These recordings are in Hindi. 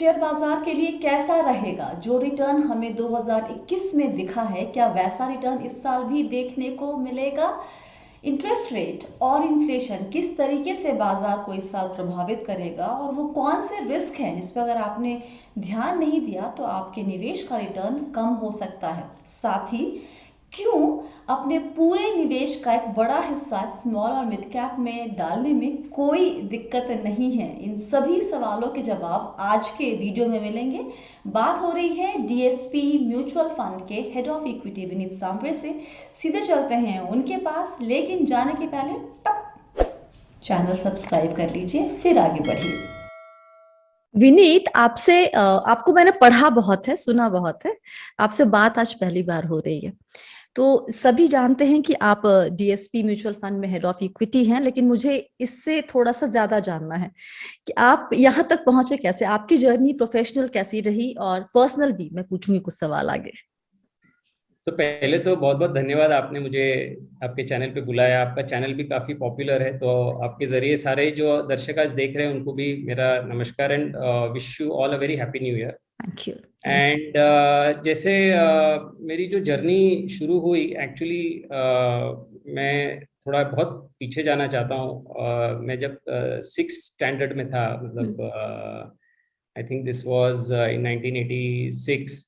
शेयर बाजार के लिए कैसा रहेगा? जो रिटर्न हमें 2021 में दिखा है, क्या वैसा रिटर्न इस साल भी देखने को मिलेगा? इंटरेस्ट रेट और इन्फ्लेशन किस तरीके से बाजार को इस साल प्रभावित करेगा, और वो कौन से रिस्क हैं जिस पर अगर आपने ध्यान नहीं दिया तो आपके निवेश का रिटर्न कम हो सकता है? साथ ही क्यों अपने पूरे निवेश का एक बड़ा हिस्सा स्मॉल और मिड कैप में डालने में कोई दिक्कत नहीं है, इन सभी सवालों के जवाब आज के वीडियो में मिलेंगे। बात हो रही है डीएसपी म्यूचुअल फंड के head of equity Vineet Sambare से। सीधे चलते हैं उनके पास, लेकिन जाने के पहले टप चैनल सब्सक्राइब कर लीजिए, फिर आगे बढ़िए। विनीत, आपसे आपको मैंने पढ़ा बहुत है, सुना बहुत है, आपसे बात आज पहली बार हो रही है। तो सभी जानते हैं कि आप डीएसपी म्यूचुअल फंड में हेड ऑफ इक्विटी हैं, लेकिन मुझे इससे थोड़ा सा ज्यादा जानना है कि आप यहाँ तक पहुंचे कैसे, आपकी जर्नी प्रोफेशनल कैसी रही, और पर्सनल भी मैं पूछूंगी कुछ सवाल आगे। तो पहले तो बहुत बहुत धन्यवाद, आपने मुझे आपके चैनल पे बुलाया। आपका चैनल भी काफ़ी पॉपुलर है, तो आपके ज़रिए सारे जो दर्शक आज देख रहे हैं उनको भी मेरा नमस्कार and wish you all a very happy new year. Thank you. And जैसे मेरी जो जर्नी शुरू हुई एक्चुअली, मैं थोड़ा बहुत पीछे जाना चाहता हूँ। मैं जब सिक्स स्टैंडर्ड में था, मतलब I think this was in 1986।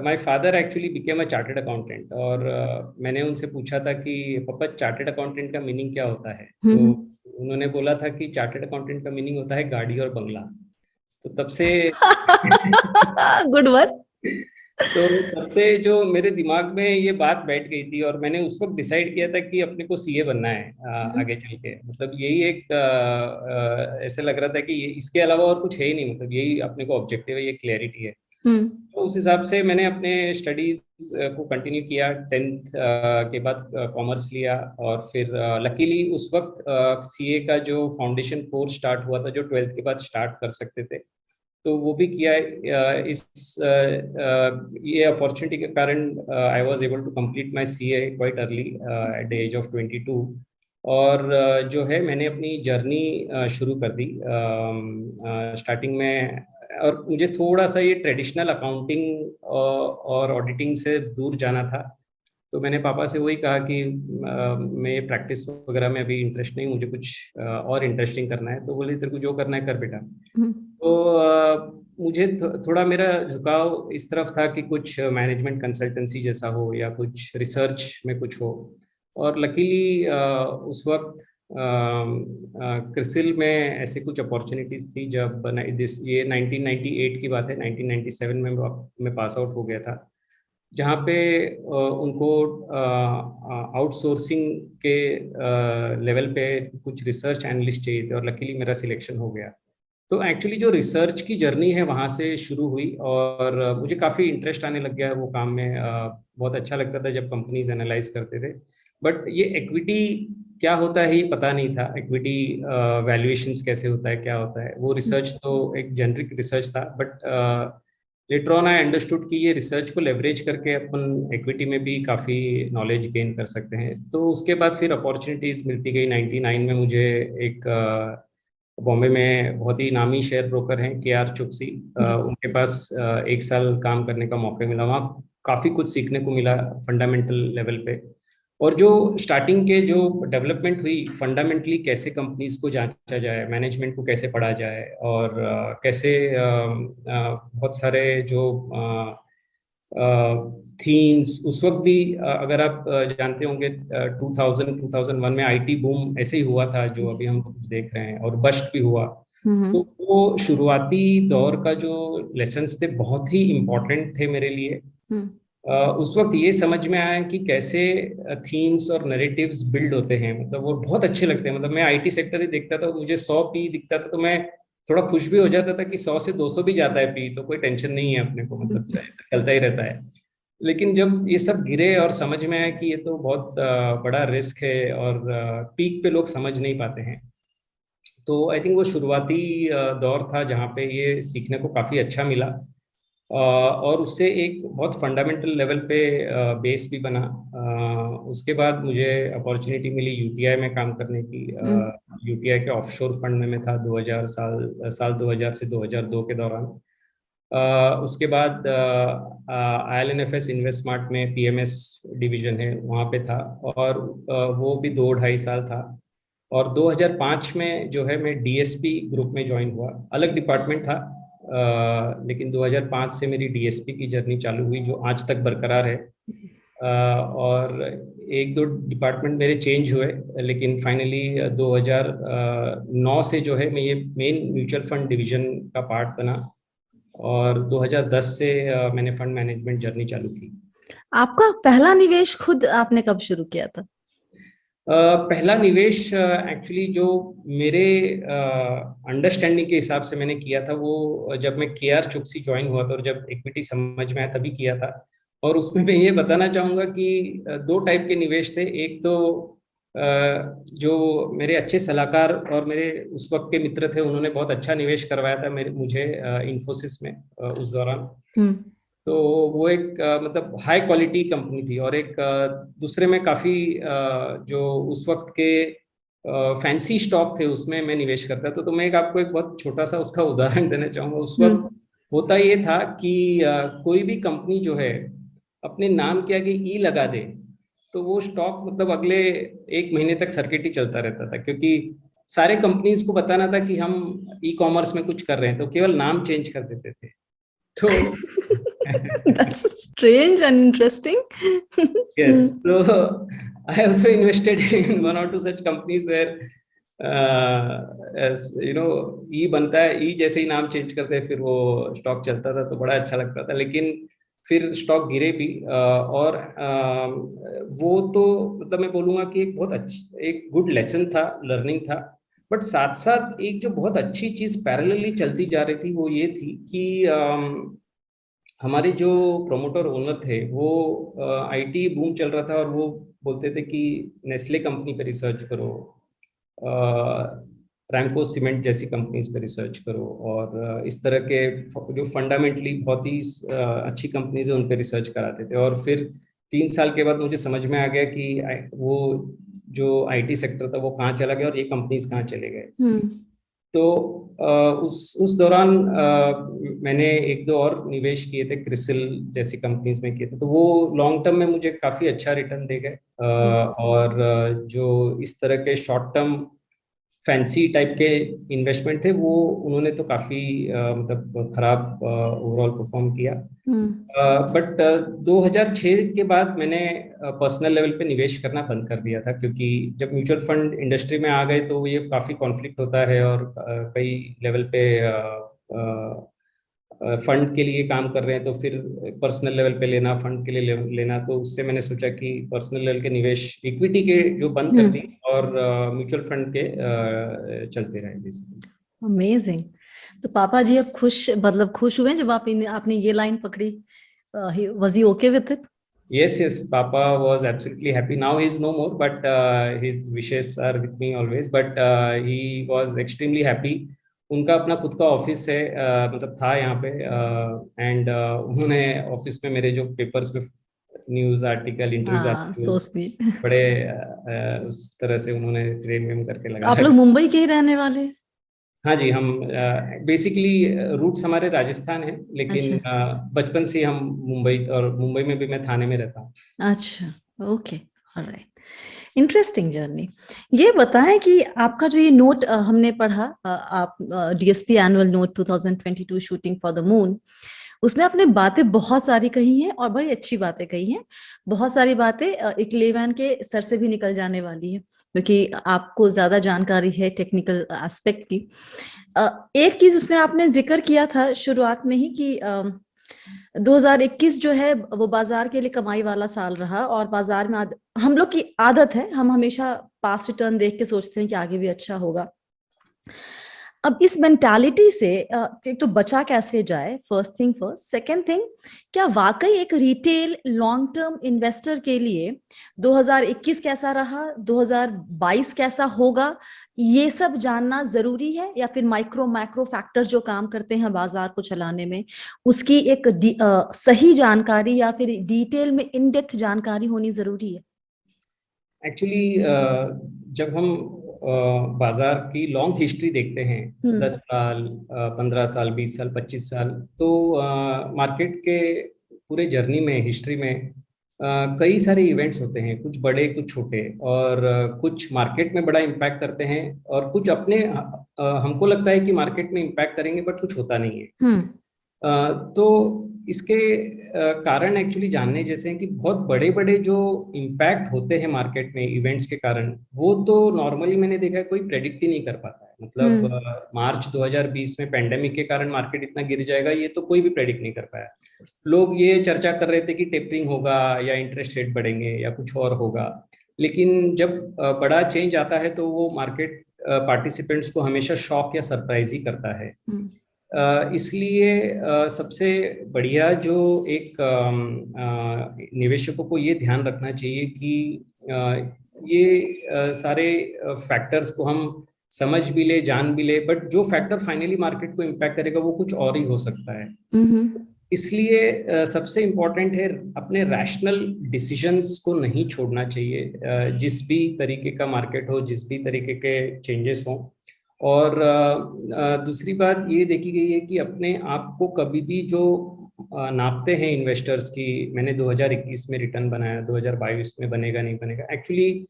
My father actually became a chartered accountant, और मैंने उनसे पूछा था कि पापा चार्टर्ड अकाउंटेंट का मीनिंग क्या होता है। तो उन्होंने बोला था कि चार्टर्ड अकाउंटेंट का मीनिंग होता है गाड़ी और बंगला। तो तब से गुड वन। तो तब से जो मेरे दिमाग में ये बात बैठ गई थी, और मैंने उस वक्त डिसाइड किया था कि अपने को सीए बनना है आगे चल के। मतलब यही एक ऐसे लग रहा था कि इसके अलावा और कुछ है ही नहीं, मतलब यही अपने को ऑब्जेक्टिव है, ये क्लैरिटी है। तो उस हिसाब से मैंने अपने स्टडीज को कंटिन्यू किया। टेंथ के बाद कॉमर्स लिया, और फिर लकीली उस वक्त सीए का जो फाउंडेशन कोर्स स्टार्ट हुआ था, जो ट्वेल्थ के बाद स्टार्ट कर सकते थे, तो वो भी किया। ये अपॉर्चुनिटी के कारण I was able to complete my CA quite early at the age of 22। और जो है मैंने अपनी जर्नी शुरू कर दी स्टार्टिंग में। और मुझे थोड़ा सा ये ट्रेडिशनल अकाउंटिंग और ऑडिटिंग से दूर जाना था। तो मैंने पापा से वही कहा कि मैं प्रैक्टिस वगैरह में अभी इंटरेस्ट नहीं, मुझे कुछ और इंटरेस्टिंग करना है। तो बोले तेरे को जो करना है कर बेटा। तो मुझे थोड़ा मेरा झुकाव इस तरफ था कि कुछ मैनेजमेंट कंसल्टेंसी जैसा हो, या कुछ रिसर्च में कुछ हो। और लकीली उस वक्त क्रिसिल में ऐसे कुछ अपॉर्चुनिटीज थी। जब ये 1998 की बात है, 1997 में मैं पास आउट हो गया था, जहाँ पे उनको आउटसोर्सिंग के लेवल पे कुछ रिसर्च एनालिस्ट चाहिए थे, और लकीली मेरा सिलेक्शन हो गया। तो एक्चुअली जो रिसर्च की जर्नी है वहाँ से शुरू हुई, और मुझे काफ़ी इंटरेस्ट आने लग गया वो काम में। बहुत अच्छा लगता था जब कंपनीज एनालाइज करते थे। बट ये इक्विटी क्या होता है ये पता नहीं था। इक्विटी वैल्यूएशंस कैसे होता है, क्या होता है, वो रिसर्च तो एक जेनरिक रिसर्च था। But later on I understood कि ये रिसर्च को लेवरेज करके अपन इक्विटी में भी काफ़ी नॉलेज गेन कर सकते हैं। तो उसके बाद फिर अपॉर्चुनिटीज़ मिलती गई। 99 में मुझे एक बॉम्बे में बहुत ही नामी शेयर ब्रोकर हैं KR चुक्सी, उनके पास एक साल काम करने का मौका मिला। वहाँ काफ़ी कुछ सीखने को मिला फंडामेंटल लेवल पे। और जो स्टार्टिंग के जो डेवलपमेंट हुई, फंडामेंटली कैसे कंपनीज को जांचा जाए, मैनेजमेंट को कैसे पढ़ा जाए, और कैसे बहुत सारे जो थीम्स उस वक्त भी, अगर आप जानते होंगे 2001 में आईटी बूम ऐसे ही हुआ था जो अभी हम कुछ देख रहे हैं, और बस्ट भी हुआ। तो वो शुरुआती दौर का जो लेसन्स थे बहुत ही इम्पोर्टेंट थे मेरे लिए। उस वक्त ये समझ में आया कि कैसे थीम्स और नैरेटिव्स बिल्ड होते हैं, मतलब वो बहुत अच्छे लगते हैं। मतलब मैं आईटी सेक्टर ही देखता था, मुझे 100 पी दिखता था तो मैं थोड़ा खुश भी हो जाता था कि 100 से 200 भी जाता है पी तो कोई टेंशन नहीं है अपने को, मतलब चलता ही रहता है। लेकिन जब ये सब गिरे और समझ में आया कि ये तो बहुत बड़ा रिस्क है, और पीक पे लोग समझ नहीं पाते हैं। तो आई थिंक वो शुरुआती दौर था जहाँ पे ये सीखने को काफ़ी अच्छा मिला। और उससे एक बहुत फंडामेंटल लेवल पे बेस भी बना। उसके बाद मुझे अपॉर्चुनिटी मिली यूटीआई में काम करने की। हम्म। यूटीआई के ऑफशोर फंड में मैं था 2000 साल 2000 से 2002 के दौरान। उसके बाद IL&FS इन्वेस्टमार्ट में पीएमएस डिवीजन है वहाँ पे था, और वो भी 2 ढाई साल था। और 2005 में जो है मैं डीएसपी ग्रुप में ज्वाइन हुआ, अलग डिपार्टमेंट था, लेकिन 2005 से मेरी डीएसपी की जर्नी चालू हुई जो आज तक बरकरार है। और एक दो डिपार्टमेंट मेरे चेंज हुए, लेकिन फाइनली 2009 से जो है मैं ये मेन म्यूचुअल फंड डिवीजन का पार्ट बना, और 2010 से मैंने फंड मैनेजमेंट जर्नी चालू की। आपका पहला निवेश खुद आपने कब शुरू किया था? पहला निवेश एक्चुअली जो मेरे अंडरस्टैंडिंग के हिसाब से मैंने किया था वो जब मैं केआर चुक्सी ज्वाइन हुआ था और जब इक्विटी समझ में आया तभी किया था। और उसमें मैं ये बताना चाहूँगा कि दो टाइप के निवेश थे। एक तो जो मेरे अच्छे सलाहकार और मेरे उस वक्त के मित्र थे, उन्होंने बहुत अच्छा निवेश करवाया था मुझे इन्फोसिस में उस दौरान। तो वो एक मतलब हाई क्वालिटी कंपनी थी। और एक दूसरे में काफ़ी जो उस वक्त के फैंसी स्टॉक थे उसमें मैं निवेश करता था। तो मैं आपको एक बहुत छोटा सा उसका उदाहरण देना चाहूँगा। उस वक्त होता ये था कि कोई भी कंपनी जो है अपने नाम के आगे ई लगा दे तो वो स्टॉक मतलब अगले 1 महीने तक सर्किट ही चलता रहता था, क्योंकि सारे कंपनीज को बताना था कि हम ई कॉमर्स में कुछ कर रहे हैं, तो केवल नाम चेंज कर देते थे। तो That's strange and interesting. Yes, so I also invested in one or two such companies where as you know ई बनता है, ई जैसे ही नाम चेंज करते हैं फिर वो स्टॉक चलता था, तो बड़ा अच्छा लगता था। लेकिन फिर स्टॉक गिरे भी, और वो तो मतलब मैं बोलूँगा कि एक बहुत अच्छा एक गुड लेसन था, लर्निंग था। बट साथ साथ एक जो बहुत अच्छी चीज़ पैरेलली चलती जा रही थी वो ये थी कि हमारे जो प्रोमोटर ओनर थे वो आईटी बूम चल रहा था और वो बोलते थे कि नेस्ले कंपनी पे रिसर्च करो, रैमको सीमेंट जैसी कंपनीज पे रिसर्च करो, और इस तरह के जो फंडामेंटली बहुत ही अच्छी कंपनीज है उन पे रिसर्च कराते थे। और फिर 3 साल के बाद मुझे समझ में आ गया कि वो जो आईटी सेक्टर था वो कहाँ चला गया और ये कंपनीज कहाँ चले गए। तो उस दौरान मैंने एक दो और निवेश किए थे, क्रिसिल जैसी कंपनीज में किए थे, तो वो लॉन्ग टर्म में मुझे काफ़ी अच्छा रिटर्न दे गए। और जो इस तरह के शॉर्ट टर्म फैंसी टाइप के इन्वेस्टमेंट थे वो उन्होंने तो काफ़ी मतलब खराब ओवरऑल परफॉर्म किया। बट 2006 के बाद मैंने पर्सनल लेवल पे निवेश करना बंद कर दिया था, क्योंकि जब म्यूचुअल फंड इंडस्ट्री में आ गए तो ये काफ़ी कॉन्फ्लिक्ट होता है, और कई लेवल पे फंड के लिए काम कर रहे हैं तो फिर पर्सनल लेवल पे लेना, फंड के लिए लेना, तो उससे मैंने सोचा कि पर्सनल लेवल के निवेश इक्विटी के जो बंद कर दी और म्यूचुअल फंड के चलते रहे बेसिकली। अमेजिंग। तो पापा जी अब खुश हुए जब आपने ये लाइन पकड़ी? Was he okay with it? Yes, Papa was absolutely happy. Now he's no more, but his wishes are with me always. But he was extremely happy. उनका अपना खुद का ऑफिस है, मतलब था यहाँ पे, एंड उन्होंने ऑफिस में मेरे जो पेपर्स पे न्यूज़ आर्टिकल इंटरव्यूज आते बड़े उस तरह से उन्होंने फ्रेम वेम करके लगा। आप लोग मुंबई के ही रहने वाले? हाँ जी, हम बेसिकली रूट्स हमारे राजस्थान है, लेकिन बचपन से हम मुंबई, और मुंबई में भी मैं थाने में रहता हूँ। अच्छा, ओके, ऑलराइट, इंटरेस्टिंग जर्नी। ये बताएं कि आपका जो ये नोट हमने पढ़ा, आप DSP annual note 2022 shooting for the moon, उसमें आपने बातें बहुत सारी कही हैं और बड़ी अच्छी बातें कही हैं। बहुत सारी बातें एक लेमैन के सर से भी निकल जाने वाली है, क्योंकि आपको ज्यादा जानकारी है टेक्निकल एस्पेक्ट की। एक चीज उसमें आपने जिक्र किया था शुरुआत में ही कि 2021 जो है वो बाजार के लिए कमाई वाला साल रहा, और बाजार में हम लोग की आदत है, हम हमेशा पास्ट रिटर्न देख के सोचते हैं कि आगे भी अच्छा होगा। अब इस मेंटालिटी से एक तो बचा कैसे जाए, first thing first. Second thing, क्या वाकई एक रिटेल लॉन्ग टर्म इन्वेस्टर के लिए 2021 कैसा रहा, 2022 कैसा होगा, ये सब जानना जरूरी है, या फिर माइक्रो मैक्रो फैक्टर जो काम करते हैं बाजार को चलाने में, उसकी एक सही जानकारी या फिर डिटेल में इन डेप्थ जानकारी होनी जरूरी है? एक्चुअली जब हम बाजार की लॉन्ग हिस्ट्री देखते हैं, 10 साल, 15 साल, 20 साल, 25 साल, तो मार्केट के पूरे जर्नी में, हिस्ट्री में कई सारे इवेंट्स होते हैं, कुछ बड़े कुछ छोटे, और कुछ मार्केट में बड़ा इम्पैक्ट करते हैं, और कुछ अपने हमको लगता है कि मार्केट में इम्पैक्ट करेंगे बट कुछ होता नहीं है। तो इसके कारण एक्चुअली जानने जैसे हैं कि बहुत बड़े बड़े जो इम्पैक्ट होते हैं मार्केट में इवेंट्स के कारण, वो तो नॉर्मली मैंने देखा है कोई प्रेडिक्ट ही नहीं कर पाता है। मतलब मार्च 2020 में पेंडेमिक के कारण मार्केट इतना गिर जाएगा, ये तो कोई भी प्रेडिक्ट नहीं कर पाया। लोग ये चर्चा कर रहे थे कि टेपरिंग होगा या इंटरेस्ट रेट बढ़ेंगे या कुछ और होगा, लेकिन जब बड़ा चेंज आता है तो वो मार्केट पार्टिसिपेंट्स को हमेशा शॉक या सरप्राइज ही करता है। इसलिए सबसे बढ़िया जो एक निवेशकों को ये ध्यान रखना चाहिए कि ये सारे फैक्टर्स को हम समझ भी ले, जान भी ले, बट जो फैक्टर फाइनली मार्केट को इम्पैक्ट करेगा वो कुछ और ही हो सकता है। इसलिए सबसे इम्पोर्टेंट है अपने रैशनल डिसीजंस को नहीं छोड़ना चाहिए, जिस भी तरीके का मार्केट हो, जिस भी तरीके के चेंजेस हों। और दूसरी बात ये देखी गई है कि अपने आप को कभी भी जो नापते हैं इन्वेस्टर्स की, मैंने 2021 में रिटर्न बनाया, 2022 में बनेगा नहीं बनेगा, एक्चुअली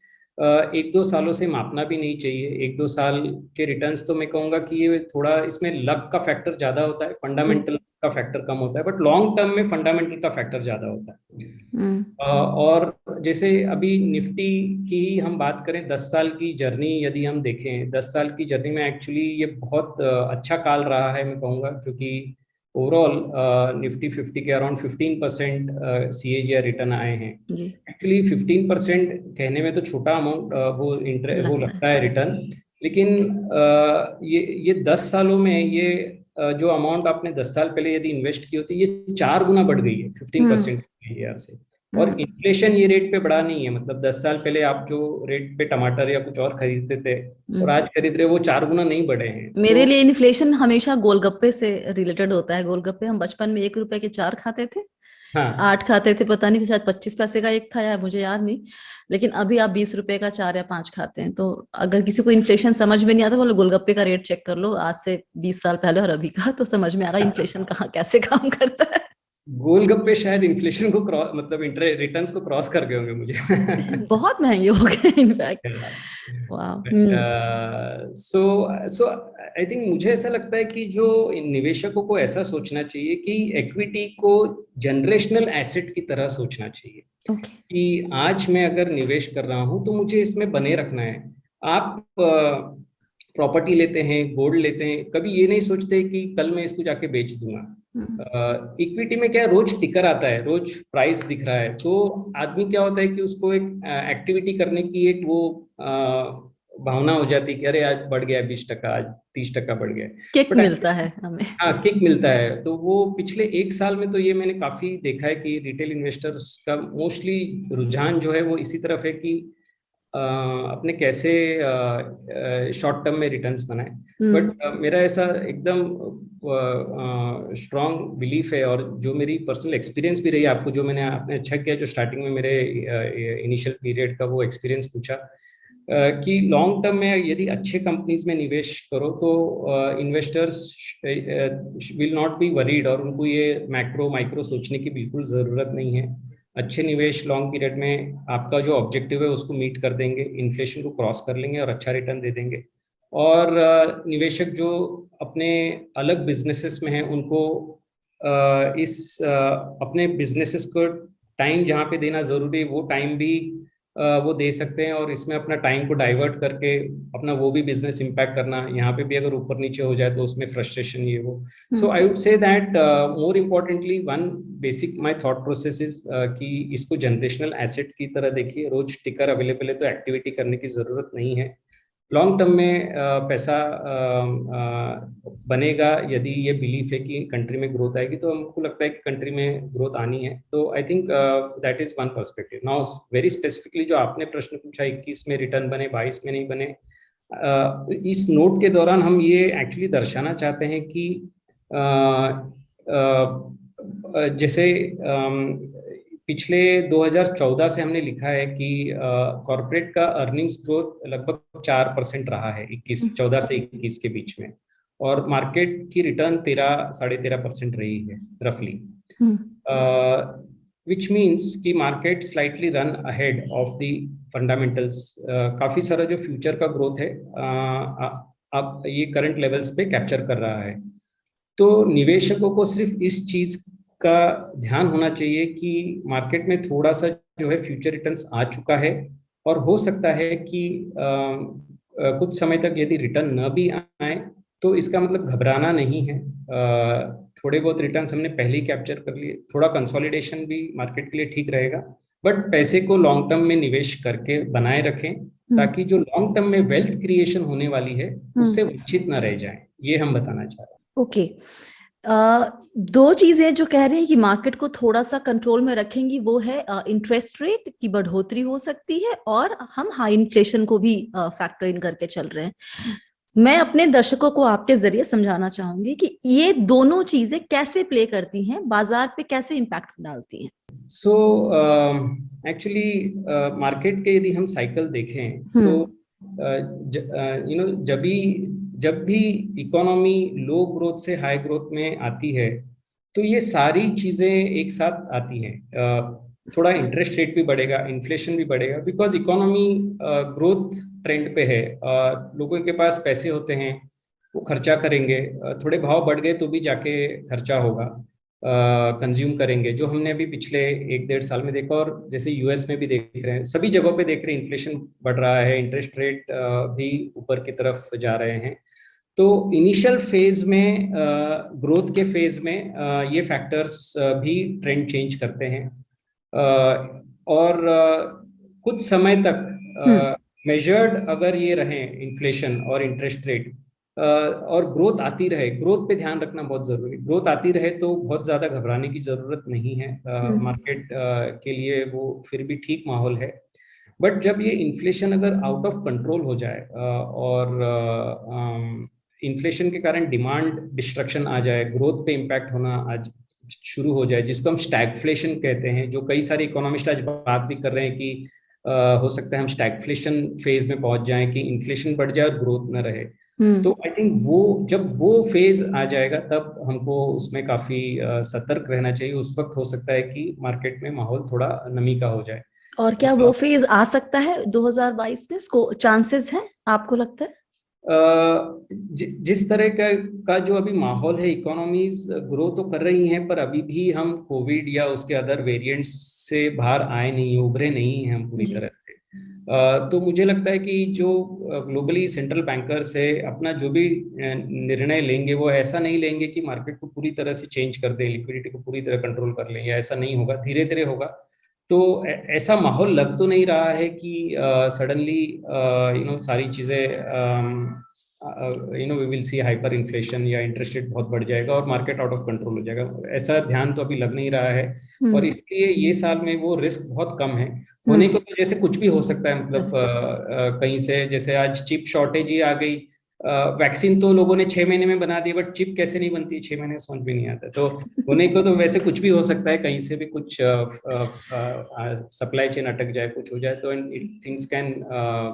1-2 सालों से मापना भी नहीं चाहिए। 1-2 साल के रिटर्न्स तो मैं कहूँगा कि ये थोड़ा इसमें लक का फैक्टर ज़्यादा होता है, फंडामेंटल का फैक्टर कम होता है, बट लॉन्ग टर्म में फंडामेंटल का फैक्टर ज़्यादा होता है। और जैसे अभी निफ्टी की ही हम बात करें, 10 साल की जर्नी यदि हम देखें, 10 साल की जर्नी में एक्चुअली ये बहुत अच्छा काल रहा है मैं कहूँगा, क्योंकि ओवरऑल निफ्टी 50 के अराउंड 15% CAGR रिटर्न आए हैं। एक्चुअली 15% कहने में तो छोटा अमाउंट वो लगता है रिटर्न, लेकिन ये 10 सालों में ये जो अमाउंट आपने 10 साल पहले यदि इन्वेस्ट की होती, ये 4 गुना बढ़ गई है 15% CAGR से। और इन्फ्लेशन ये रेट पे बढ़ा नहीं है, मतलब 10 साल पहले आप जो रेट पे टमाटर या कुछ और खरीदते थे और आज खरीद रहे, वो 4 गुना नहीं बढ़े हैं। मेरे लिए इन्फ्लेशन हमेशा गोलगप्पे से रिलेटेड होता है। गोलगप्पे हम बचपन में 1 रुपए के 4 खाते थे, 8 खाते थे, पता नहीं शायद 25 पैसे का एक था या मुझे याद नहीं, लेकिन अभी आप 20 रुपए का 4 या 5 खाते हैं। तो अगर किसी को इन्फ्लेशन समझ में नहीं आता, बोलो गोलगप्पे का रेट चेक कर लो आज से 20 साल पहले और अभी का, तो समझ में आ रहा है इन्फ्लेशन कहाँ कैसे काम करता है। गोलगप्पे शायद इन्फ्लेशन को क्रॉस, मतलब रिटर्न्स को क्रॉस कर गए होंगे मुझे। बहुत महंगे हो गए इनफैक्ट। सो आई थिंक मुझे ऐसा लगता है कि जो निवेशकों को ऐसा सोचना चाहिए कि इक्विटी को जनरेशनल एसेट की तरह सोचना चाहिए। कि आज मैं अगर निवेश कर रहा हूं तो मुझे इसमें बने रखना है। आप प्रॉपर्टी लेते हैं, गोल्ड लेते हैं, कभी ये नहीं सोचते कि कल मैं इसको जाके बेच दूंगा। इक्विटी में क्या है, रोज टिकर आता है, रोज प्राइस दिख रहा है, तो आदमी क्या होता है कि उसको एक एक्टिविटी करने की एक वो भावना हो जाती है कि अरे आज बढ़ गया 20%, आज 30% बढ़ गया, किक मिलता है हमें। हाँ, किक मिलता है। तो वो पिछले 1 साल में तो ये मैंने काफी देखा है कि रिटेल इन्वेस्टर्स का मोस्टली रुझान जो है वो इसी तरफ है कि अपने कैसे शॉर्ट टर्म में रिटर्न्स बनाए। बट मेरा ऐसा एकदम स्ट्रॉन्ग बिलीफ है, और जो मेरी पर्सनल एक्सपीरियंस भी रही, आपको जो मैंने आपने अच्छा किया जो स्टार्टिंग में मेरे इनिशियल पीरियड का वो एक्सपीरियंस पूछा, कि लॉन्ग टर्म में यदि अच्छे कंपनीज में निवेश करो तो investors will not be worried, और उनको ये मैक्रो माइक्रो सोचने की बिल्कुल ज़रूरत नहीं है। अच्छे निवेश लॉन्ग पीरियड में आपका जो ऑब्जेक्टिव है उसको मीट कर देंगे, इन्फ्लेशन को क्रॉस कर लेंगे और अच्छा रिटर्न दे देंगे। और निवेशक जो अपने अलग बिजनेसेस में हैं उनको अपने बिजनेसेस को टाइम जहाँ पे देना ज़रूरी है वो टाइम भी वो दे सकते हैं, और इसमें अपना टाइम को डाइवर्ट करके अपना वो भी बिजनेस इम्पैक्ट करना, यहाँ पे भी अगर ऊपर नीचे हो जाए तो उसमें फ्रस्ट्रेशन ये वो। So I would say that more importantly one basic my thought process is कि इसको जनरेशनल एसेट की तरह देखिए। रोज टिकर अवेलेबल है तो एक्टिविटी करने की जरूरत नहीं है, लॉन्ग टर्म में पैसा बनेगा यदि ये बिलीफ है कि कंट्री में ग्रोथ आएगी, तो हमको लगता है कि कंट्री में ग्रोथ आनी है। तो आई think that is one perspective. Now very specifically जो आपने प्रश्न पूछा 21 में रिटर्न बने 22 में नहीं बने, इस नोट के दौरान हम ये एक्चुअली दर्शाना चाहते हैं कि जैसे पिछले 2014 से हमने लिखा है कि कॉर्पोरेट का अर्निंग्स ग्रोथ लगभग 4% रहा है 14 से 21 के बीच में, और मार्केट की रिटर्न 13-13.5% रही है रफली, विच मीन्स कि market slightly run ahead of the fundamentals. काफी सारा जो फ्यूचर का ग्रोथ है अब ये करंट लेवल्स पे कैप्चर कर रहा है। तो निवेशकों को सिर्फ इस चीज का ध्यान होना चाहिए कि मार्केट में थोड़ा सा जो है फ्यूचर रिटर्न्स आ चुका है, और हो सकता है कि कुछ समय तक यदि रिटर्न न भी आए तो इसका मतलब घबराना नहीं है। थोड़े बहुत रिटर्न्स हमने पहले ही कैप्चर कर लिए, थोड़ा कंसोलिडेशन भी मार्केट के लिए ठीक रहेगा, बट पैसे को लॉन्ग टर्म में निवेश करके बनाए रखें ताकि जो लॉन्ग टर्म में वेल्थ क्रिएशन होने वाली है उससे वंचित न रह जाएं। ये हम बताना चाह रहे हैं। ओके, दो चीजें जो कह रहे हैं कि मार्केट को थोड़ा सा कंट्रोल में रखेंगी, वो है इंटरेस्ट रेट की बढ़ोतरी हो सकती है, और हम हाई इन्फ्लेशन को भी फैक्टर इन करके चल रहे हैं। मैं अपने दर्शकों को आपके जरिए समझाना चाहूंगी कि ये दोनों चीजें कैसे प्ले करती हैं, बाजार पे कैसे इम्पैक्ट डालती हैं। सो एक्चुअली मार्केट के यदि हम साइकिल देखें तो जब भी इकोनॉमी लो ग्रोथ से हाई ग्रोथ में आती है तो ये सारी चीजें एक साथ आती हैं। थोड़ा इंटरेस्ट रेट भी बढ़ेगा, इन्फ्लेशन भी बढ़ेगा, बिकॉज इकोनॉमी ग्रोथ ट्रेंड पे है। लोगों के पास पैसे होते हैं, वो खर्चा करेंगे, थोड़े भाव बढ़ गए तो भी जाके खर्चा होगा, कंज्यूम करेंगे, जो हमने अभी पिछले 1-1.5 साल में देखा, और जैसे यूएस में भी देख रहे हैं, सभी जगहों पे देख रहे हैं, इन्फ्लेशन बढ़ रहा है, इंटरेस्ट रेट भी ऊपर की तरफ जा रहे हैं। तो इनिशियल फेज में ग्रोथ के फेज में ये फैक्टर्स भी ट्रेंड चेंज करते हैं, और कुछ समय तक मेजर्ड अगर ये रहे इन्फ्लेशन और इंटरेस्ट रेट, और ग्रोथ आती रहे, ग्रोथ पे ध्यान रखना बहुत जरूरी। ग्रोथ आती रहे तो बहुत ज्यादा घबराने की जरूरत नहीं है, मार्केट के लिए वो फिर भी ठीक माहौल है। बट जब ये इन्फ्लेशन अगर आउट ऑफ कंट्रोल हो जाए और इन्फ्लेशन के कारण डिमांड डिस्ट्रक्शन आ जाए, ग्रोथ पे इम्पैक्ट होना आज शुरू हो जाए, जिसको हम स्टैगफ्लेशन कहते हैं, जो कई सारे इकोनॉमिस्ट आज बात भी कर रहे हैं कि हो सकता है हम स्टैगफ्लेशन फेज में पहुंच जाएं कि इन्फ्लेशन बढ़ जाए और ग्रोथ न रहे। तो आई थिंक जब वो फेज आ जाएगा तब हमको उसमें काफी सतर्क रहना चाहिए। उस वक्त हो सकता है कि मार्केट में माहौल थोड़ा नमी का हो जाए। और क्या वो फेज आ सकता है 2022 में, चांसेस हैं आपको लगता है? जिस तरह का जो अभी माहौल है, इकोनॉमीज ग्रो तो कर रही हैं, पर अभी भी हम कोविड या उसके अदर वेरिएंट्स से बाहर आए नहीं, उभरे नहीं हैं हम पूरी तरह से। तो मुझे लगता है कि जो ग्लोबली सेंट्रल बैंकर्स है, अपना जो भी निर्णय लेंगे वो ऐसा नहीं लेंगे कि मार्केट को पूरी तरह से चेंज कर दें, लिक्विडिटी को पूरी तरह कंट्रोल कर लें, या ऐसा नहीं होगा, धीरे धीरे होगा। तो ऐसा माहौल लग तो नहीं रहा है कि सडनली सारी चीजें we will see hyper inflation या इंटरेस्ट रेट बहुत बढ़ जाएगा और मार्केट आउट ऑफ कंट्रोल हो जाएगा। ऐसा ध्यान तो अभी लग नहीं रहा है, और इसलिए ये साल में वो रिस्क बहुत कम है। होने को तो जैसे कुछ भी हो सकता है, मतलब कहीं से, जैसे आज चिप शॉर्टेज ही आ गई, वैक्सीन तो लोगों ने 6 महीने में बना दी, बट चिप कैसे नहीं बनती 6 महीने, समझ भी नहीं आता। तो होने को तो वैसे कुछ भी हो सकता है, कहीं से भी कुछ सप्लाई चेन अटक जाए, कुछ हो जाए, तो things can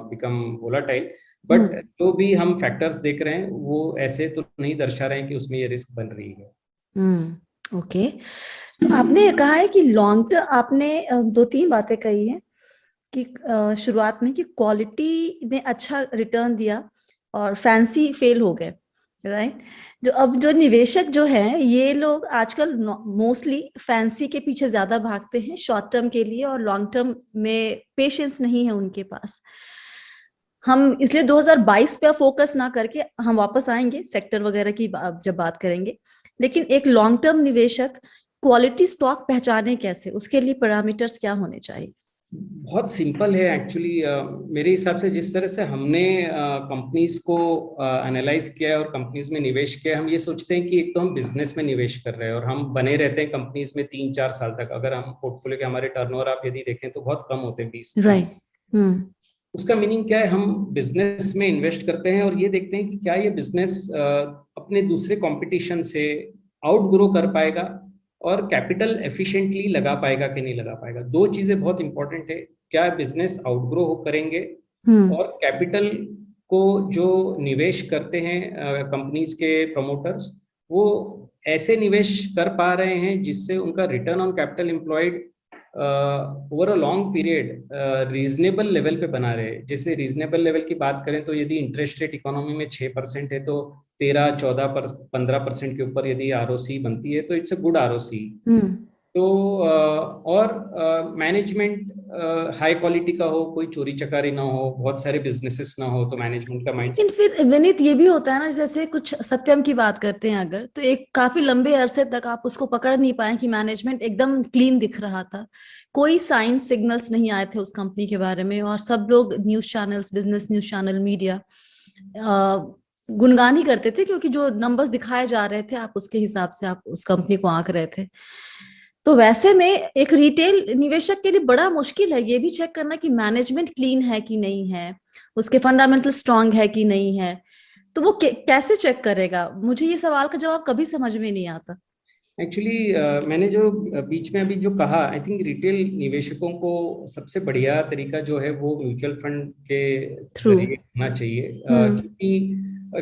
become volatile. But जो भी हम फैक्टर्स देख रहे हैं वो ऐसे तो नहीं दर्शा रहे हैं कि उसमें ये रिस्क बन रही है। ओके, तो आपने कहा है कि लॉन्ग टर्म, आपने 2-3 बातें कही है कि शुरुआत में कि क्वालिटी ने अच्छा रिटर्न दिया और फैंसी फेल हो गए, राइट? जो निवेशक जो है, ये लोग आजकल मोस्टली फैंसी के पीछे ज्यादा भागते हैं शॉर्ट टर्म के लिए, और लॉन्ग टर्म में पेशेंस नहीं है उनके पास। हम इसलिए 2022 पे फोकस ना करके हम वापस आएंगे सेक्टर वगैरह की जब बात करेंगे, लेकिन एक लॉन्ग टर्म निवेशक क्वालिटी स्टॉक पहचाने कैसे, उसके लिए पैरामीटर्स क्या होने चाहिए? बहुत सिंपल है एक्चुअली। मेरे हिसाब से जिस तरह से हमने कंपनीज को एनालाइज किया है और कंपनीज में निवेश किया है, हम ये सोचते हैं कि एक तो हम बिजनेस में निवेश कर रहे हैं और हम बने रहते हैं कंपनीज में 3-4 साल तक। अगर हम पोर्टफोलियो के हमारे टर्नओवर आप यदि देखें तो बहुत कम होते हैं, 20-30। राइट। हम्म। उसका मीनिंग क्या है, हम बिजनेस में इन्वेस्ट करते हैं और ये देखते हैं कि क्या ये बिजनेस अपने दूसरे कंपटीशन से आउट ग्रो कर पाएगा और कैपिटल एफिशिएंटली लगा पाएगा कि नहीं लगा पाएगा। दो चीजें बहुत इंपॉर्टेंट है, क्या बिजनेस आउट ग्रो करेंगे हम्म। और कैपिटल को जो निवेश करते हैं कंपनीज के प्रमोटर्स, वो ऐसे निवेश कर पा रहे हैं जिससे उनका return on capital employed over a long period reasonable level पे बना रहे। जैसे रीजनेबल लेवल की बात करें तो यदि इंटरेस्ट रेट इकोनॉमी में 6% है तो 13-14-15% के ऊपर यदि आरओसी बनती है तो इट्स अ गुड आरओसी। हम्म। तो और मैनेजमेंट हाई क्वालिटी का हो, कोई चोरी चकारी ना हो, बहुत सारे बिजनेसेस ना हो, तो मैनेजमेंट का माइंड। लेकिन फिर विनीत ये भी होता है ना, जैसे कुछ सत्यम की बात करते हैं अगर, तो एक काफी लंबे अरसे तक आप उसको पकड़ नहीं पाए कि मैनेजमेंट एकदम क्लीन दिख रहा था, कोई साइन सिग्नल्स नहीं आए थे उस कंपनी के बारे में, और सब लोग news channels, business news channel, media गुणगान ही करते थे, क्योंकि जो नंबर्स दिखाए जा रहे थे आप उसके हिसाब से आप उस कंपनी को आंक रहे थे। तो वैसे में एक रिटेल निवेशक के लिए बड़ा मुश्किल है ये भी चेक करना कि मैनेजमेंट क्लीन है कि नहीं है, उसके फंडामेंटल स्ट्रांग है कि नहीं है। तो वो कैसे चेक करेगा? मुझे ये सवाल का जवाब कभी समझ में नहीं आता। एक्चुअली मैंने जो बीच में अभी जो कहा, आई थिंक रिटेल निवेशकों को सबसे बढ़िया तरीका जो है वो म्यूचुअल फंड के थ्रू। जरिए होना चाहिए। हम्म। क्योंकि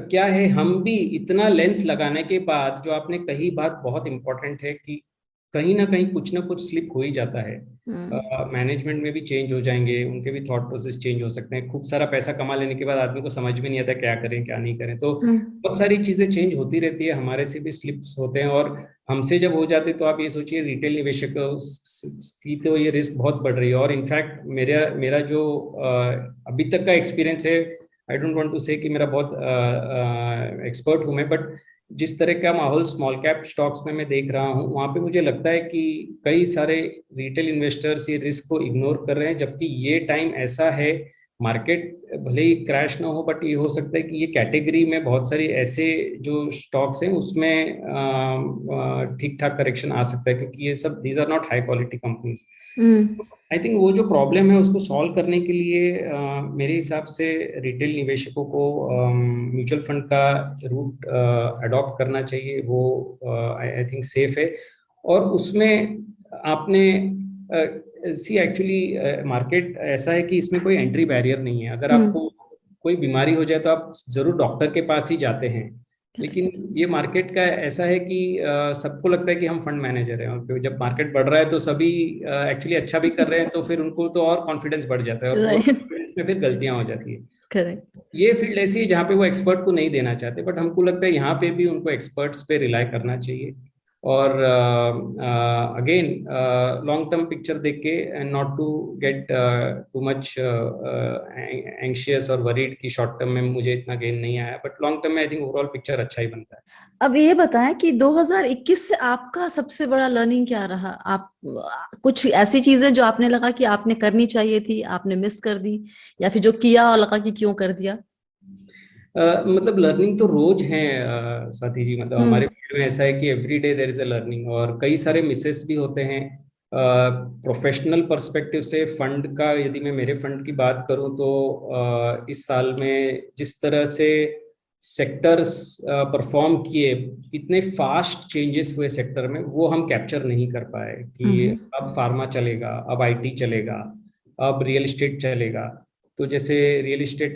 क्या है, हम भी इतना लेंस लगाने के बाद, जो आपने कही बात बहुत इंपॉर्टेंट है कि कहीं ना कुछ स्लिप हो ही जाता है। हम्म। मैनेजमेंट में भी चेंज हो जाएंगे, उनके भी थॉट प्रोसेस चेंज हो सकते हैं। खूब सारा पैसा कमा लेने के बाद आदमी को समझ में नहीं आता क्या करें क्या नहीं करें, तो हम्म। बहुत सारी चीजें चेंज होती रहती है, हमारे से भी स्लिप्स होते हैं। और हमसे जब हो जाते तो आप ये सोचिए रिटेल निवेशक की तो ये रिस्क बहुत बढ़ रही है। और इनफैक्ट मेरा मेरा जो अभी तक का एक्सपीरियंस है, आई डोंट वांट टू से कि मेरा बहुत एक्सपर्ट हूं मैं, बट जिस तरह का माहौल स्मॉल कैप स्टॉक्स में मैं देख रहा हूं, वहां पे मुझे लगता है कि कई सारे रिटेल इन्वेस्टर्स ये रिस्क को इग्नोर कर रहे हैं। जबकि ये टाइम ऐसा है, मार्केट भले ही क्रैश ना हो, बट ये हो सकता है कि ये कैटेगरी में बहुत सारी ऐसे जो स्टॉक्स हैं उसमें ठीक ठाक करेक्शन आ सकता है, क्योंकि ये सब these are not high quality companies. Hmm. I think वो जो प्रॉब्लम है उसको सॉल्व करने के लिए मेरे हिसाब से रिटेल निवेशकों को म्यूचुअल फंड का रूट अडॉप्ट करना चाहिए। वो आई थिंक सेफ है। और उसमें आपने सी एक्चुअली मार्केट ऐसा है कि इसमें कोई एंट्री बैरियर नहीं है। अगर हम्म। आपको कोई बीमारी हो जाए तो आप जरूर डॉक्टर के पास ही जाते हैं, लेकिन ये मार्केट का ऐसा है कि सबको लगता है कि हम फंड मैनेजर हैं, और जब मार्केट बढ़ रहा है तो सभी एक्चुअली अच्छा भी कर रहे हैं, तो फिर उनको तो और कॉन्फिडेंस बढ़ जाता है, और ओवर राइट। कॉन्फिडेंस में फिर गलतियां हो जाती है। करेक्ट। ये फील्ड ऐसी है जहाँ पे वो एक्सपर्ट को नहीं देना चाहते, बट हमको लगता है यहाँ पे भी उनको एक्सपर्ट्स पे रिलाई करना चाहिए। और अगेन लॉन्ग टर्म पिक्चर देख के, and not to get too much anxious और वरीड कि शॉर्ट टर्म में मुझे इतना गेन नहीं आया, बट लॉन्ग टर्म में आई थिंक ओवरऑल पिक्चर अच्छा ही बनता है। अब ये बताएं कि 2021 से आपका सबसे बड़ा लर्निंग क्या रहा? आप कुछ ऐसी चीजें जो आपने लगा कि आपने करनी चाहिए थी, आपने मिस कर दी, या फिर जो किया और लगा कि क्यों कर दिया? मतलब लर्निंग तो रोज है स्वाति जी। मतलब हमारे हम्म। फील्ड में ऐसा है कि every day there is a learning, और कई सारे मिसेस भी होते हैं। प्रोफेशनल पर्सपेक्टिव से फंड का यदि मैं मेरे फंड की बात करूं तो इस साल में जिस तरह से सेक्टर्स परफॉर्म किए, इतने फास्ट चेंजेस हुए सेक्टर में, वो हम कैप्चर नहीं कर पाए कि हम्म। अब फार्मा चलेगा, अब आईटी चलेगा, अब रियल एस्टेट चलेगा। तो जैसे रियल एस्टेट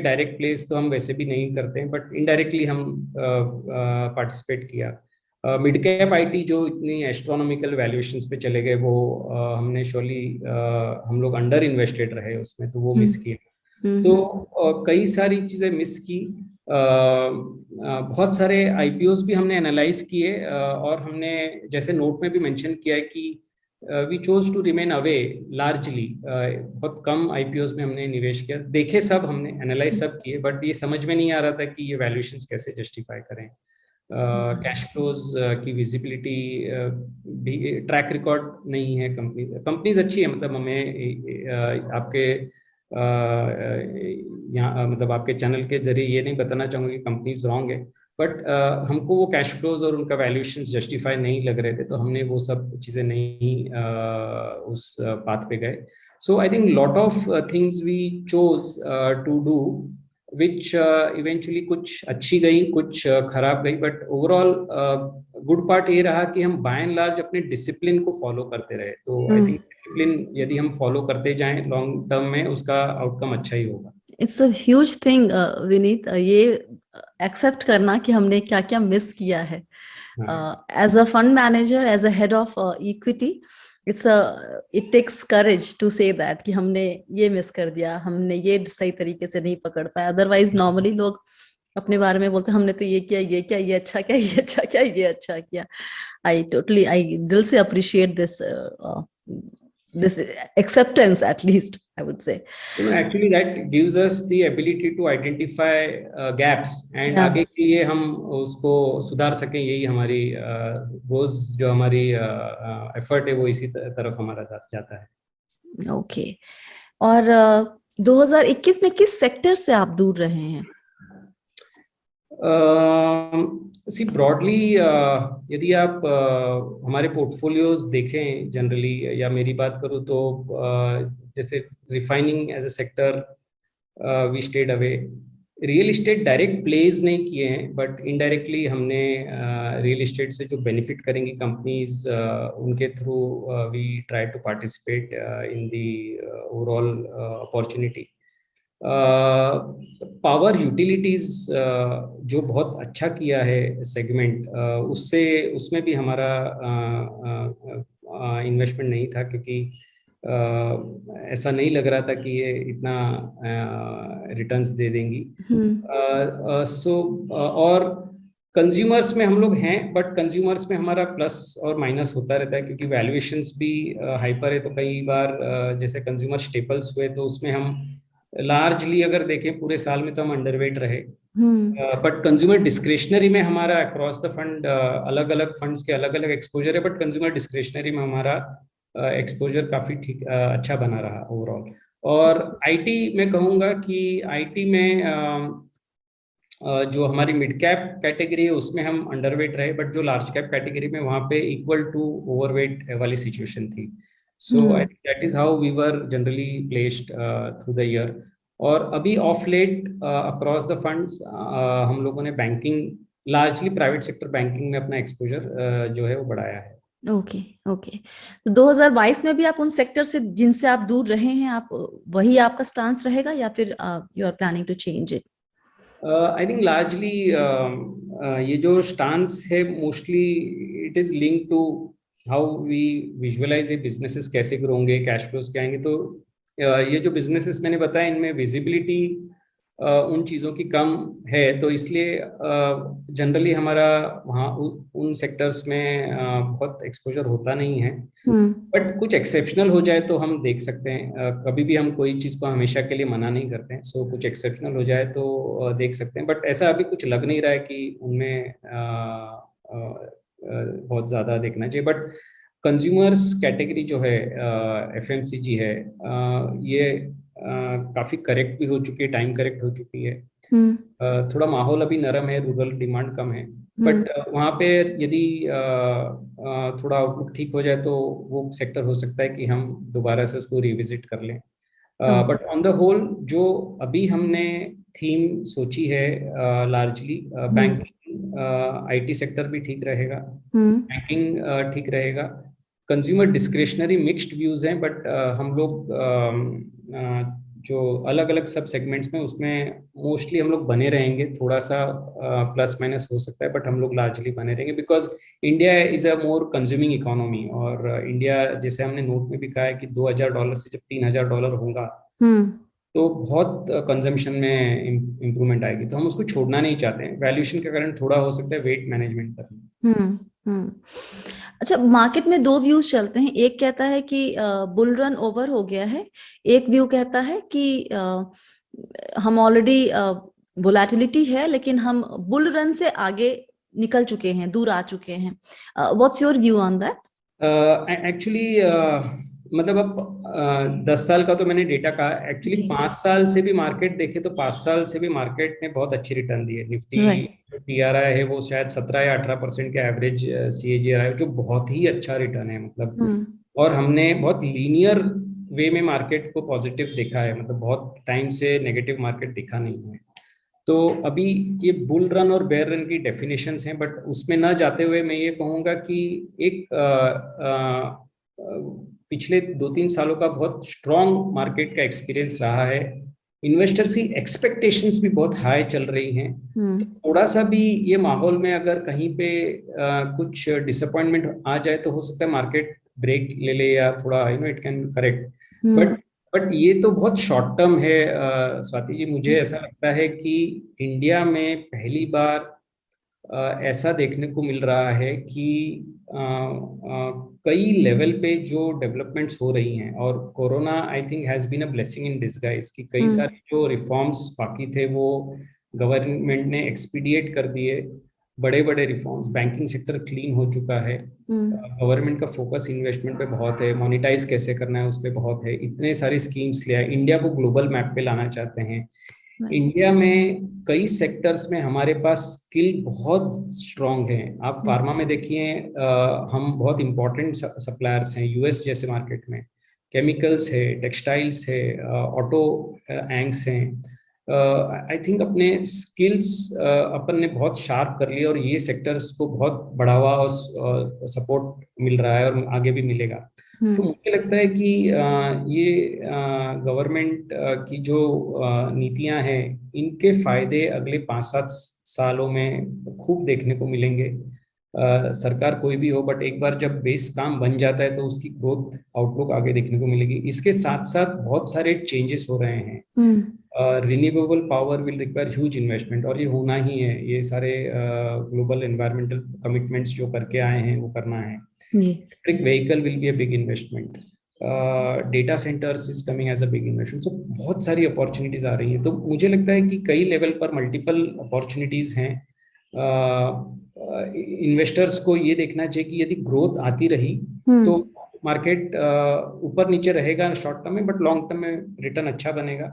डायरेक्ट प्लेस तो हम वैसे भी नहीं करते हैं, बट इनडायरेक्टली हम पार्टिसिपेट किया। मिड कैप आईटी जो इतनी एस्ट्रोनॉमिकल वैल्यूएशंस पे चले गए, वो हमने श्योरली हम लोग अंडर इन्वेस्टेड रहे उसमें, तो वो मिस किया। तो कई सारी चीजें मिस की। बहुत सारे आईपीओस भी हमने एनालाइज किए, और हमने जैसे नोट में भी मेंशन किया है कि we chose to remain away largely. बहुत कम आईपीओस में हमने निवेश किया, देखे सब हमने, एनालाइज सब किए, बट ये समझ में नहीं आ रहा था कि ये वैल्यूएशंस कैसे जस्टिफाई करें। कैश फ्लोज की विजिबिलिटी भी, ट्रैक रिकॉर्ड नहीं है। कंपनीज अच्छी है, मतलब हमें आपके यहाँ मतलब आपके चैनल के जरिए ये नहीं बताना चाहूँगा कि कंपनीज रॉन्ग है, बट हमको वो कैश फ्लोज और उनका वैल्यूएशन जस्टिफाई नहीं लग रहे थे, तो हमने वो सब चीज़ें नहीं उस पाथ पे गए। So I think lot of things we chose to do which eventually कुछ अच्छी गई, कुछ खराब गई, बट ओवरऑल गुड पार्ट ये रहा कि हम बाय एंड लार्ज अपने डिसिप्लिन को फॉलो करते रहे। तो आई थिंक डिसिप्लिन यदि हम फॉलो करते जाएं लॉन्ग टर्म में, उसका आउटकम अच्छा ही होगा। It's a huge thing Vineet, ये एक्सेप्ट करना कि हमने क्या क्या मिस किया है as a fund manager, as a head of equity. It takes courage to say that कि हमने ये मिस कर दिया, हमने ये सही तरीके से नहीं पकड़ पाया। अदरवाइज नॉर्मली लोग अपने बारे में बोलते हमने तो ये किया, ये क्या, ये अच्छा क्या, ये अच्छा क्या, ये अच्छा किया। आई दिल से appreciate this acceptance, at least I would say. Actually that gives us the ability to identify gaps and आगे के लिए हम उसको सुधार सकें। यही हमारी रोज जो हमारी एफर्ट है वो इसी तरफ हमारा जाता है। ओके और 2021 में किस सेक्टर से आप दूर रहे हैं? सी ब्रॉडली यदि आप हमारे पोर्टफोलियोज देखें जनरली, या मेरी बात करूँ तो जैसे refining as a sector we stayed away. Real estate direct pledge नहीं किए हैं, बट इनडायरेक्टली हमने रियल इस्टेट से जो बेनिफिट करेंगी कंपनीज उनके through we try to participate in the overall opportunity. Power utilities जो बहुत अच्छा किया है सेगमेंट, उसमें भी हमारा इन्वेस्टमेंट नहीं था, क्योंकि ऐसा नहीं लग रहा था कि ये इतना रिटर्न्स दे देंगी। और कंज्यूमर्स में हम लोग हैं, बट कंज्यूमर्स में हमारा प्लस और माइनस होता रहता है, क्योंकि वैल्यूएशंस भी हाइपर है। तो कई बार जैसे कंज्यूमर स्टेपल्स हुए तो उसमें हम लार्जली अगर देखें पूरे साल में तो हम अंडरवेट रहे, बट कंज्यूमर डिस्क्रिशनरी में हमारा अक्रॉस द फंड अलग अलग फंड्स के अलग अलग एक्सपोजर है, बट कंज्यूमर डिस्क्रिशनरी में हमारा एक्सपोजर काफी ठीक अच्छा बना रहा ओवरऑल। और आईटी में कहूँगा कि आईटी में जो हमारी मिड कैप कैटेगरी है उसमें हम अंडरवेट रहे, बट जो लार्ज कैप कैटेगरी में वहाँ पे इक्वल टू ओवरवेट वाली सिचुएशन थी। So I think that is how we were generally placed through the year. और अभी of late across the funds हम लोगों ने banking, largely private sector banking में अपना एक्सपोजर जो है वो बढ़ाया है। ओके ओके, तो 2022 में भी आप उन सेक्टर से जिनसे आप दूर रहे हैं, आप वही आपका स्टांस रहेगा या फिर you are planning to change it? I think largely ये जो स्टांस है mostly it is link to how we visualize ये बिजनेसेस कैसे ग्रो होंगे, कैश फ्लोज क्या आएंगे। तो ये जो बिजनेसेस मैंने बताया इनमें विजिबिलिटी उन चीज़ों की कम है, तो इसलिए जनरली हमारा वहाँ उन सेक्टर्स में बहुत एक्सपोजर होता नहीं है। बट कुछ एक्सेप्शनल हो जाए तो हम देख सकते हैं। कभी भी हम कोई चीज़ को हमेशा के लिए मना नहीं करते हैं। सो कुछ एक्सेप्शनल हो जाए तो देख सकते हैं, बट ऐसा अभी कुछ लग नहीं रहा है कि उनमें बहुत ज़्यादा देखना चाहिए। बट कंज्यूमर्स कैटेगरी जो है एफएमसीजी है, ये काफी करेक्ट भी हो चुकी है, टाइम करेक्ट हो चुकी है। थोड़ा माहौल अभी नरम है, रूरल डिमांड कम है, बट वहाँ पे यदि थोड़ा आउटलुक ठीक हो जाए तो वो सेक्टर हो सकता है कि हम दोबारा से उसको रिविजिट कर लें। बट ऑन द होल जो अभी हमने थीम सोची है लार्जली बैंकिंग, आईटी सेक्टर भी ठीक रहेगा, बैंकिंग ठीक रहेगा। कंज्यूमर डिस्क्रिशनरी मिक्स्ड व्यूज हैं, बट हम लोग जो अलग अलग सब सेगमेंट्स में उसमें मोस्टली हम लोग बने रहेंगे। थोड़ा सा प्लस माइनस हो सकता है, बट हम लोग लार्जली बने रहेंगे, because India is a more consuming economy. और इंडिया, जैसे हमने नोट में भी कहा है कि $2000 से जब $3000 होगा तो बहुत कंजम्पशन में इम्प्रूवमेंट आएगी। तो हम उसको छोड़ना नहीं चाहते हैं। वैल्यूएशन के कारण थोड़ा हो सकता है वेट मैनेजमेंट करना। अच्छा, मार्केट में दो व्यूज चलते हैं। एक कहता है कि बुल रन ओवर हो गया है, एक व्यू कहता है कि हम ऑलरेडी वोलेटिलिटी है लेकिन हम बुल रन से आगे निकल चुके हैं, दूर आ चुके हैं? What's your view on that? Actually मतलब अब 10 साल का तो मैंने डेटा कहा, एक्चुअली जी। 5 साल से भी मार्केट देखे तो 5 साल से भी मार्केट ने बहुत अच्छी रिटर्न दी है। Nifty right. जो TRI है वो शायद 17 या 18% के एवरेज CAGR है, जो बहुत ही अच्छा रिटर्न है मतलब। और हमने बहुत लीनियर वे में मार्केट को पॉजिटिव देखा है, मतलब बहुत टाइम से नेगेटिव मार्केट दिखा नहीं है। तो अभी ये बुल रन और बेयर रन की डेफिनेशंस हैं, बट उसमें ना जाते हुए मैं ये कहूँगा कि एक पिछले 2-3 सालों का बहुत स्ट्रॉन्ग मार्केट का एक्सपीरियंस रहा है। इन्वेस्टर्स की एक्सपेक्टेशंस भी बहुत हाई चल रही हैं। तो थोड़ा सा भी ये माहौल में अगर कहीं पे कुछ डिसअपॉइंटमेंट आ जाए तो हो सकता है मार्केट ब्रेक ले ले या थोड़ा इट कैन करेक्ट। बट ये तो बहुत शॉर्ट टर्म है स्वाति जी। मुझे ऐसा लगता है कि इंडिया में पहली बार ऐसा देखने को मिल रहा है कि कई लेवल पे जो डेवलपमेंट्स हो रही हैं, और corona I think has been a blessing in disguise कि कई सारे जो रिफॉर्म्स बाकी थे वो गवर्नमेंट ने एक्सपीडिएट कर दिए। बड़े बड़े रिफॉर्म्स, बैंकिंग सेक्टर क्लीन हो चुका है, गवर्नमेंट का फोकस इन्वेस्टमेंट पे बहुत है, मोनिटाइज कैसे करना है उस पर बहुत है, इतने सारी स्कीम्स ले आए, इंडिया को ग्लोबल मैप पे लाना चाहते हैं। इंडिया में कई सेक्टर्स में हमारे पास स्किल बहुत स्ट्रांग है। आप फार्मा में देखिए, हम बहुत इंपॉर्टेंट सप्लायर्स हैं यूएस जैसे मार्केट में। केमिकल्स है, टेक्सटाइल्स है, ऑटो एंक्स हैं। आई थिंक अपने स्किल्स अपन ने बहुत शार्प कर लिए और ये सेक्टर्स को बहुत बढ़ावा और सपोर्ट मिल रहा है और आगे भी मिलेगा। तो मुझे लगता है कि ये गवर्नमेंट की जो नीतियां हैं इनके फायदे अगले 5-7 सालों में खूब देखने को मिलेंगे। सरकार कोई भी हो, बट एक बार जब बेस काम बन जाता है तो उसकी ग्रोथ आउटलुक आगे देखने को मिलेगी। इसके साथ साथ बहुत सारे चेंजेस हो रहे हैं। Renewable power will require huge investment, और ये होना ही है। ये सारे ग्लोबल एनवायरमेंटल कमिटमेंट्स जो करके आए हैं वो करना है। Electric vehicle will be a big investment, data centers is coming as a big investment. So बहुत सारी अपॉर्चुनिटीज आ रही हैं। तो मुझे लगता है कि कई लेवल पर मल्टीपल अपॉर्चुनिटीज हैं। इन्वेस्टर्स को ये देखना चाहिए कि यदि ग्रोथ आती रही तो मार्केट ऊपर नीचे रहेगा शॉर्ट टर्म में, बट लॉन्ग टर्म में रिटर्न अच्छा बनेगा।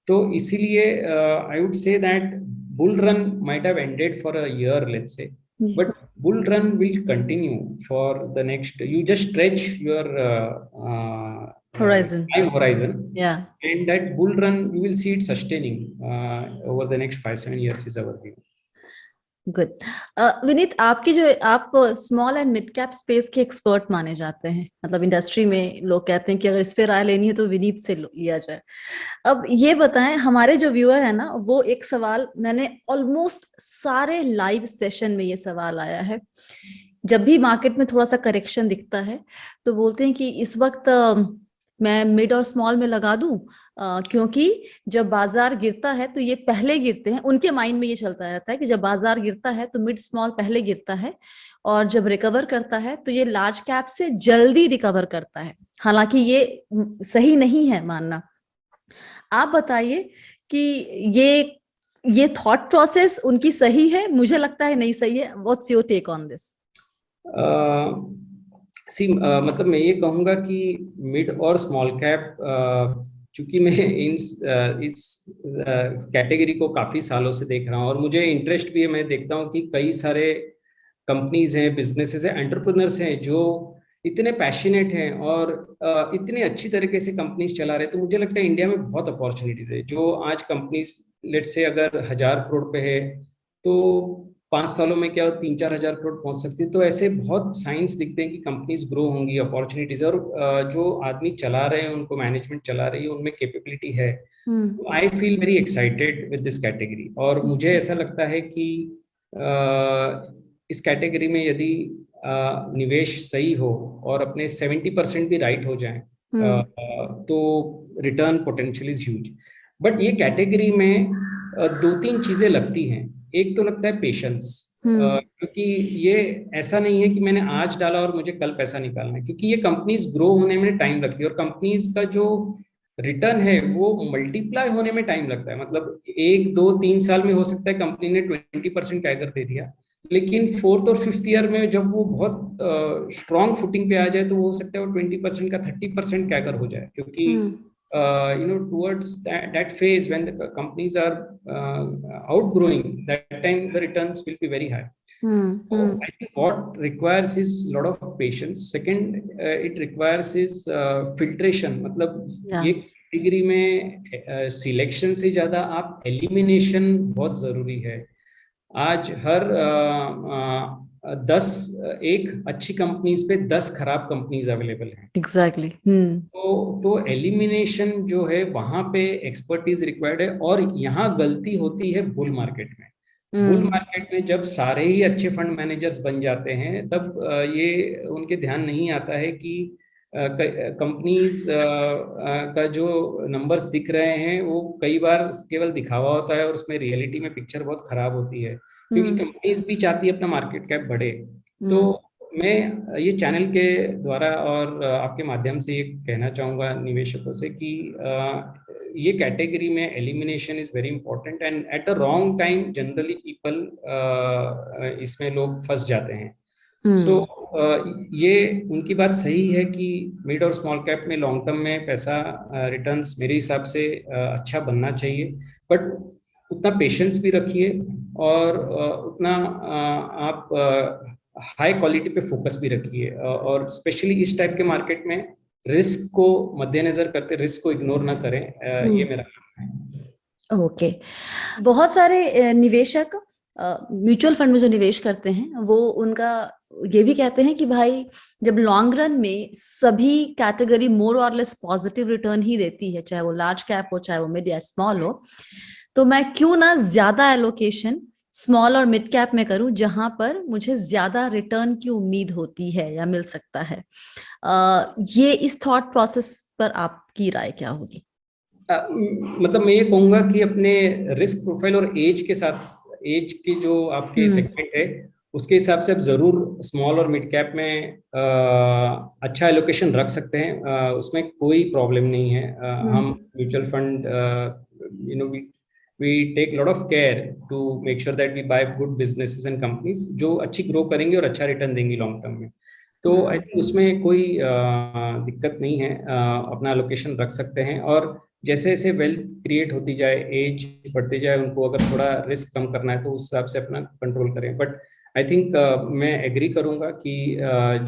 तो इसीलिए आई would say that bull run might have ended for a year, let's say, but bull run will continue for the next. You just stretch your time horizon, and that bull run you will see it sustaining over the next 5-7 years is our view. Good. Vineet, आपकी जो आप small and mid cap space के एक्सपर्ट माने जाते हैं, मतलब इंडस्ट्री में लोग कहते हैं कि अगर इस पे राय लेनी है तो विनीत से लिया जाए। अब ये बताएं, हमारे जो व्यूअर है ना, वो एक सवाल, मैंने ऑलमोस्ट सारे लाइव सेशन में ये सवाल आया है, जब भी मार्केट में थोड़ा सा करेक्शन दिखता है तो बोलते हैं कि इस वक्त मैं मिड और स्मॉल में लगा दूं, क्योंकि जब बाजार गिरता है तो ये पहले गिरते हैं। उनके माइंड में ये चलता रहता है कि जब बाजार गिरता है तो मिड स्मॉल पहले गिरता है, और जब रिकवर करता है तो ये लार्ज कैप से जल्दी रिकवर करता है। हालांकि ये सही नहीं है मानना। आप बताइए कि ये थॉट प्रोसेस उनकी सही है? मुझे लगता है नहीं सही है। What's your take on this? मतलब मैं ये कहूँगा कि मिड और स्मॉल कैप, चूंकि मैं इस कैटेगरी को काफ़ी सालों से देख रहा हूँ और मुझे इंटरेस्ट भी है। मैं देखता हूँ कि कई सारे कंपनीज हैं, बिजनेसेस हैं, एंटरप्रेन्योर्स हैं जो इतने पैशनेट हैं और इतने अच्छी तरीके से कंपनीज चला रहे हैं। तो मुझे लगता है इंडिया में बहुत अपॉर्चुनिटीज है। जो आज कंपनीज लेट्स से अगर 1000 करोड़ पे है तो 5 सालों में क्या 3-4 हजार करोड़ पहुंच सकती है। तो ऐसे बहुत साइंस दिखते हैं कि कंपनीज ग्रो होंगी, अपॉर्चुनिटीज, और जो आदमी चला रहे हैं, उनको मैनेजमेंट चला रही है, उनमें कैपेबिलिटी है। I feel very excited with this category. और मुझे ऐसा लगता है कि इस कैटेगरी में यदि निवेश सही हो और अपने 70% भी राइट हो जाए तो return potential is huge. But ये कैटेगरी में 2-3 चीजें लगती हैं। एक तो लगता है पेशेंस, क्योंकि ये ऐसा नहीं है कि मैंने आज डाला और मुझे कल पैसा निकालना है, क्योंकि ये कंपनीज ग्रो होने में टाइम लगती है और कंपनीज का जो रिटर्न है वो मल्टीप्लाई होने में टाइम लगता है। मतलब 1, 2, 3 साल में हो सकता है कंपनी ने 20% कैगर दे दिया, लेकिन 4th और 5th ईयर में जब वो बहुत स्ट्रॉन्ग फुटिंग पे आ जाए तो हो सकता है वो 20% का 30% कैगर हो जाए, क्योंकि towards that phase when the companies are outgrowing, that time the returns will be very high. So I think what requires is a lot of patience. Second, it requires is filtration. मतलब ये डिग्री में सिलेक्शन से ज्यादा आप एलिमिनेशन बहुत जरूरी है। आज हर एक अच्छी कंपनीज पे 10 खराब कंपनीज अवेलेबल हैं। एग्जैक्टली। तो एलिमिनेशन जो है वहां पे एक्सपर्टीज रिक्वायर्ड है, और यहाँ गलती होती है बुल मार्केट में। बुल मार्केट में जब सारे ही अच्छे फंड मैनेजर्स बन जाते हैं तब ये उनके ध्यान नहीं आता है कि कंपनीज का जो नंबर्स दिख रहे हैं वो कई बार केवल दिखावा होता है और उसमें रियलिटी में पिक्चर बहुत खराब होती है, क्योंकि कंपनीज भी चाहती है अपना मार्केट कैप बढ़े। तो मैं ये चैनल के द्वारा और आपके माध्यम से ये कहना चाहूँगा निवेशकों से कि ये कैटेगरी में elimination is very important, and at the wrong time generally people इसमें लोग फंस जाते हैं। सो ये उनकी बात सही है कि मिड और स्मॉल कैप में लॉन्ग टर्म में पैसा रिटर्न्स मेरे हिसाब से अच्छा बनना चाहिए, बट उतना पेशेंस भी रखिए और उतना आप हाई क्वालिटी पे फोकस भी रखिए, और स्पेशली इस टाइप के मार्केट में रिस्क को मद्देनजर करते रिस्क को इग्नोर ना करें, ये मेरा मानना है। ओके। बहुत सारे निवेशक म्यूचुअल फंड में जो निवेश करते हैं वो उनका ये भी कहते हैं कि भाई जब लॉन्ग रन में सभी कैटेगरी मोर और लेस पॉजिटिव रिटर्न ही देती है, चाहे वो लार्ज कैप हो चाहे वो मिड या स्मॉल हो, तो मैं क्यों ना ज्यादा एलोकेशन स्मॉल और मिड कैप में करूं जहां पर मुझे ज्यादा रिटर्न की उम्मीद होती है या मिल सकता है। ये इस थॉट प्रोसेस पर आपकी राय क्या होगी? मतलब मैं ये कहूंगा कि अपने रिस्क प्रोफाइल और एज के साथ, एज के जो आपके सेगमेंट है उसके हिसाब से आप जरूर स्मॉल और मिड कैप में अच्छा एलोकेशन रख सकते हैं, उसमें कोई प्रॉब्लम नहीं है। हम mutual fund we take lot of care to make sure that we buy good businesses and companies जो अच्छी ग्रो करेंगे और अच्छा रिटर्न देंगी लॉन्ग टर्म में। तो आई थिंक उसमें कोई दिक्कत नहीं है, अपना एलोकेशन रख सकते हैं, और जैसे जैसे वेल्थ क्रिएट होती जाए, एज बढ़ते जाए, उनको अगर थोड़ा रिस्क कम करना है तो उस हिसाब से अपना कंट्रोल करें। बट आई थिंक मैं एग्री करूंगा कि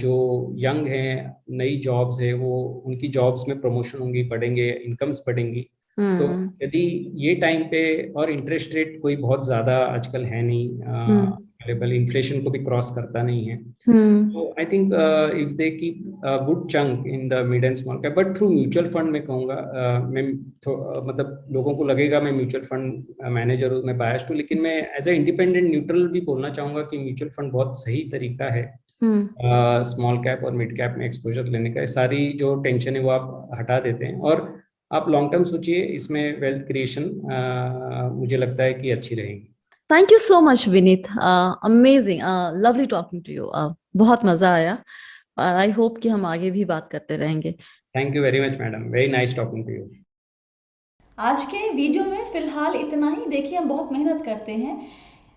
जो यंग हैं, नई जॉब्स है, वो उनकी जॉब्स में प्रमोशन होंगी, बढ़ेंगे, इनकम्स बढ़ेंगी। तो यदि ये टाइम पे, और इंटरेस्ट रेट कोई बहुत ज्यादा आजकल है नहीं अवेलेबल, इन्फ्लेशन को भी क्रॉस करता नहीं है, तो I think if they keep good chunk in the mid and small cap, but through mutual fund में कहूँगा, मैं मतलब लोगों को लगेगा मैं म्यूचुअल फंड मैनेजर हूँ, मैं बायस्ड हूँ, लेकिन मैं एज ए इंडिपेंडेंट न्यूट्रल भी बोलना चाहूंगा कि म्यूचुअल फंड बहुत सही तरीका है स्मॉल कैप और मिड कैप में एक्सपोजर लेने का। सारी जो टेंशन है वो आप हटा देते हैं और आप लॉन्ग टर्म सोचिए, इसमें वेल्थ क्रिएशन मुझे लगता है कि अच्छी रहेगी। Thank you so much Vineet, amazing, lovely talking to you, बहुत मजा आया और आई होप कि हम आगे भी बात करते रहेंगे। Thank you very much madam, very nice talking to you. आज के वीडियो में फिलहाल इतना ही। देखिए हम बहुत मेहनत करते हैं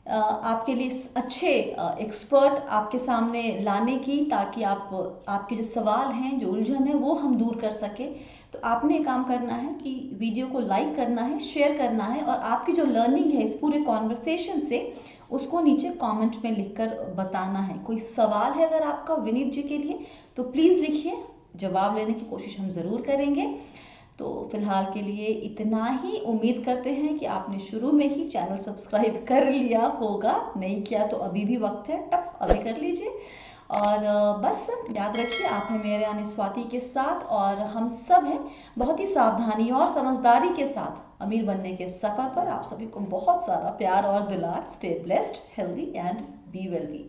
आपके लिए अच्छे एक्सपर्ट आपके सामने लाने की, ताकि आपके जो सवाल हैं, जो उलझन है, वो हम दूर कर सके। तो आपने काम करना है कि वीडियो को लाइक करना है, शेयर करना है, और आपकी जो लर्निंग है इस पूरे कॉन्वर्सेशन से उसको नीचे कमेंट में लिखकर बताना है। कोई सवाल है अगर आपका विनीत जी के लिए तो प्लीज़ लिखिए, जवाब लेने की कोशिश हम ज़रूर करेंगे। तो फिलहाल के लिए इतना ही। उम्मीद करते हैं कि आपने शुरू में ही चैनल सब्सक्राइब कर लिया होगा, नहीं किया तो अभी भी वक्त है, टप अभी कर लीजिए। और बस याद रखिए आप हैं मेरे यानी स्वाति के साथ, और हम सब हैं बहुत ही सावधानी और समझदारी के साथ अमीर बनने के सफ़र पर। आप सभी को बहुत सारा प्यार और दुलार। Stay blessed, healthy and be wealthy.